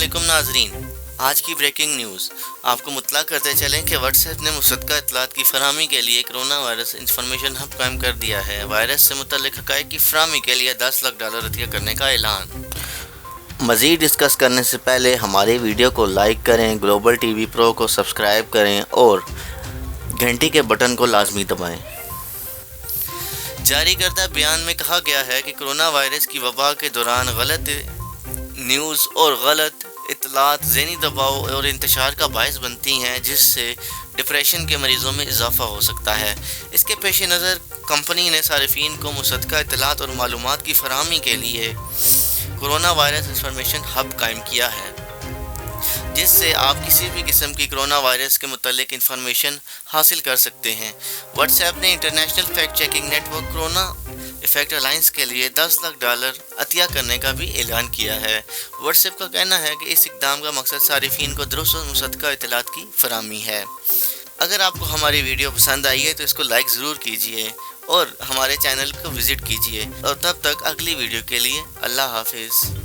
अस्सलामुअलैकुम नाजरीन, आज की ब्रेकिंग न्यूज़ आपको मुतला करते चलें कि व्हाट्सएप ने मुसद्दक़ा इत्तलात की फरहमी के लिए कोरोना वायरस इंफॉर्मेशन हब कायम कर दिया है। वायरस से मुतल्लिक़ हक़ाइक़ की फरहमी के लिए $10 लाख अतिया करने का ऐलान। मज़ीद डिस्कस करने से पहले हमारे वीडियो को लाइक करें, ग्लोबल टीवी प्रो को सब्सक्राइब करें और घंटी के बटन को लाजमी दबाएं। जारी करदा बयान में कहा गया है कि कोरोना वायरस की वबा के दौरान गलत न्यूज़ और गलत इत्तलात ज़हनी दबाव और इंतशार का बायस बनती हैं, जिससे डिप्रेशन के मरीज़ों में इजाफ़ा हो सकता है। इसके पेश नज़र कंपनी ने सारिफीन को मुसद्दक़ा इत्तलात और मालूमात की फरहमी के लिए कोरोना वायरस इंफॉर्मेशन हब कायम किया है, जिससे आप किसी भी किस्म की कोरोना वायरस के मुतल्लिक इंफॉर्मेशन हासिल कर सकते हैं। व्हाट्सएप ने international fact checking network corona effect alliance के लिए $10 लाख अतिया करने का भी ऐलान किया है। व्हाट्सएप का कहना है कि इस इक़दाम का मकसद सारिफीन को दुरुस्त और मुसद्दक़ा इत्तलात की फरहमी है। अगर आपको हमारी वीडियो पसंद आई है तो इसको लाइक ज़रूर कीजिए और हमारे चैनल को विज़िट कीजिए। और तब तक अगली वीडियो के लिए अल्लाह हाफिज़।